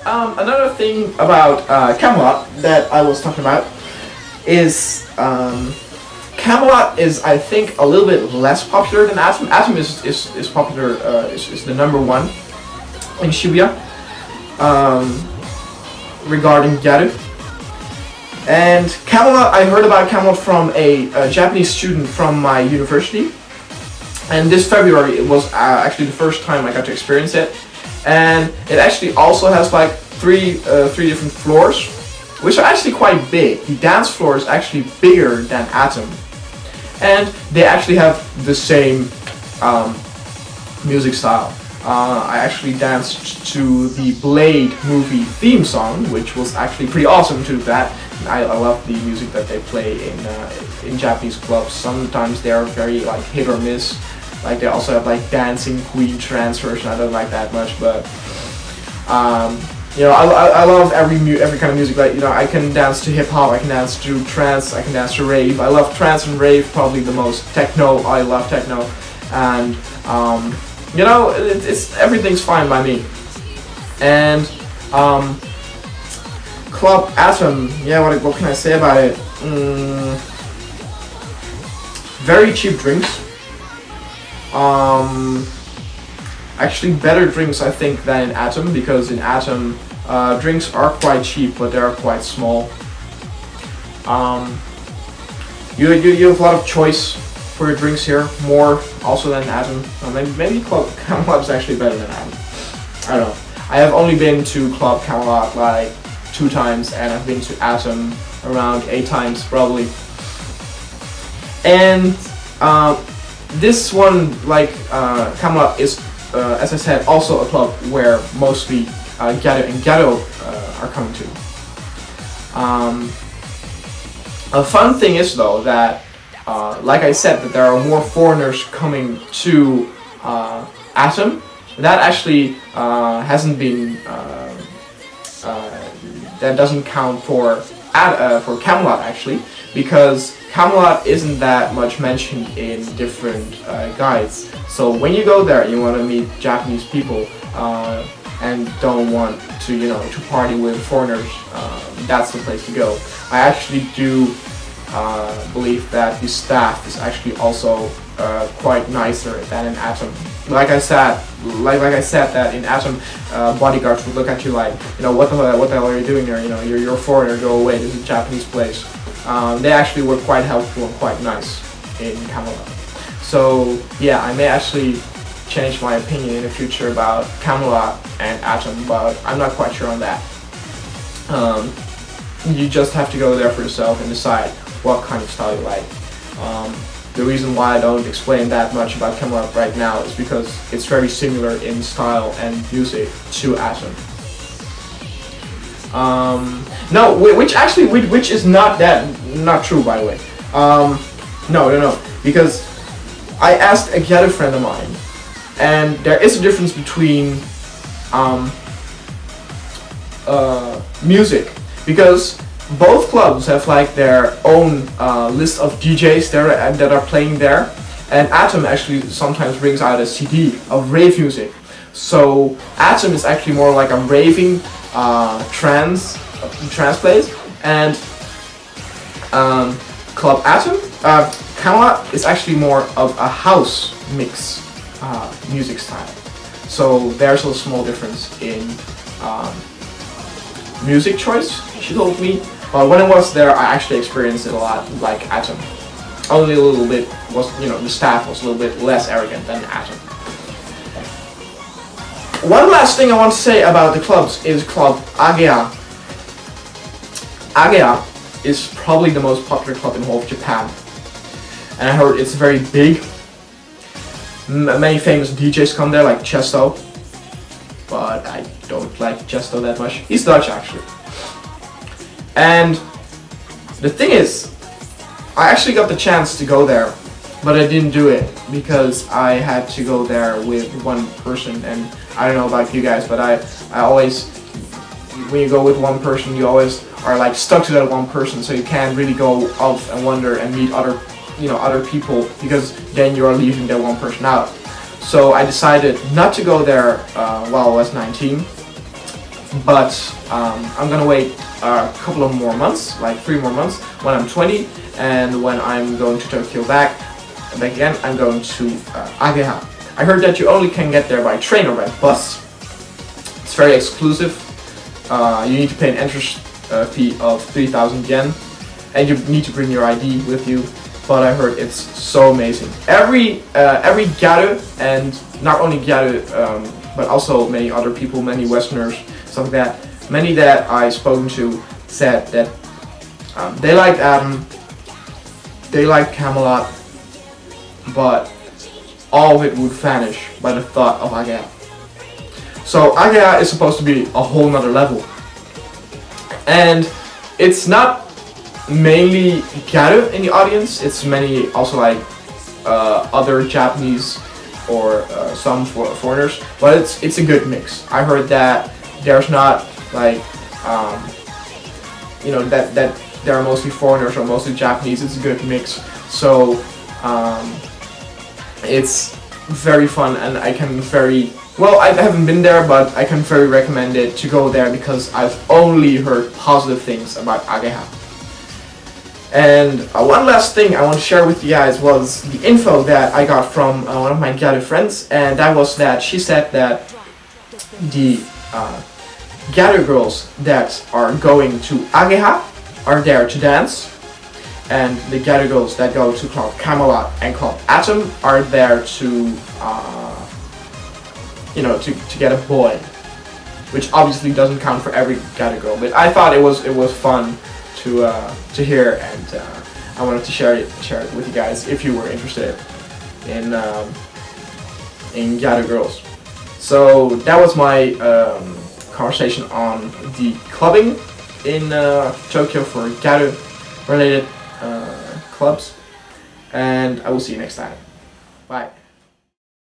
Another thing about Camelot that I was talking about is Camelot is, I think, a little bit less popular than Atom. Atom is popular, is the #1 in Shibuya regarding Gyaru. And Camelot, I heard about Camelot from a Japanese student from my university. And this February, it was actually the first time I got to experience it. And it actually also has like three different floors, which are actually quite big. The dance floor is actually bigger than Atom. And they actually have the same music style. I actually danced to the Blade movie theme song, which was actually pretty awesome to do that. I love the music that they play in Japanese clubs. Sometimes they are very like hit or miss. Like they also have like Dancing Queen trance version. I don't like that much, but you know, I love every kind of music. Like, you know, I can dance to hip hop, I can dance to trance, I can dance to rave. I love trance and rave probably the most. Techno, I love techno, and you know, it's everything's fine by me. And Club Atom, yeah, what can I say about it? Very cheap drinks. Actually better drinks, I think, than in Atom, because in Atom drinks are quite cheap, but they are quite small. You have a lot of choice for your drinks here, more also than Atom. Maybe Club Camelot is actually better than Atom. I don't know. I have only been to Club Camelot like 2 times, and I've been to Atom around 8 times probably. And this one, like Camelot, is, as I said, also a club where mostly Gyaru and Gyaru are coming to. A fun thing is, though, that like I said, that there are more foreigners coming to Atom. That actually hasn't been. That doesn't count for Camelot, actually, because Camelot isn't that much mentioned in different guides. So when you go there and you want to meet Japanese people and don't want to, you know, to party with foreigners, that's the place to go. I actually do believe that the staff is actually also quite nicer than in Atom. Like I said, that in Atom, bodyguards would look at you like, you know, what the hell are you doing here? You know, you're a foreigner, go away. This is a Japanese place. They actually were quite helpful and quite nice in Camelot. So yeah, I may actually change my opinion in the future about Camelot and Atom, but I'm not quite sure on that. You just have to go there for yourself and decide what kind of style you like. The reason why I don't explain that much about Camelot right now is because it's very similar in style and music to Atom. No, which is not true, by the way. No, because I asked a Gyaru friend of mine, and there is a difference between music, because both clubs have like their own list of DJs that are playing there, and Atom actually sometimes brings out a CD of rave music. So Atom is actually more like a raving trance place, and Club Atom, Camelot, is actually more of a house mix music style. So there's a small difference in music choice, she told me. But when I was there, I actually experienced it a lot like Atom. Only a little bit was, you know, the staff was a little bit less arrogant than Atom. One last thing I want to say about the clubs is Club Agea. Agea is probably the most popular club in the whole of Japan. And I heard it's very big. Many famous DJs come there, like Chesto. But I don't like Chesto that much. He's Dutch, actually. And the thing is, I actually got the chance to go there, but I didn't do it because I had to go there with one person. And I don't know about you guys, but I always, when you go with one person, you always are like stuck to that one person, so you can't really go off and wander and meet other people, because then you are leaving that one person out. So I decided not to go there while I was 19. but I'm gonna wait a couple of more months, like 3 more months, when I'm 20, and when I'm going to Tokyo back again, I'm going to Ageha. I heard that you only can get there by train or by bus. It's very exclusive. You need to pay an entrance fee of 3,000 yen, and you need to bring your ID with you. But I heard it's so amazing. Every Gyaru, and not only Gyaru, but also many other people, many Westerners, stuff like that. Many that I spoken to said that they liked Camelot, but all of it would vanish by the thought of Ageha. So Ageha is supposed to be a whole nother level, and it's not mainly Gyaru in the audience. It's many also like other Japanese or some foreigners, but it's a good mix. I heard that there's not like you know, that there are mostly foreigners or mostly Japanese. It's a good mix. So it's very fun, and I can very well, I haven't been there, but I can very recommend it to go there because I've only heard positive things about Ageha. And one last thing I want to share with you guys was the info that I got from one of my Gyaru friends, and that was that she said that the Gyaru girls that are going to Ageha are there to dance, and the Gyaru girls that go to Club Camelot and Club Atom are there to you know, to get a boy, which obviously doesn't count for every Gyaru girl. But I thought it was fun to hear, and I wanted to share it with you guys if you were interested in Gyaru girls. So that was my conversation on the clubbing in Tokyo for Gyaru related clubs, and I will see you next time. Bye.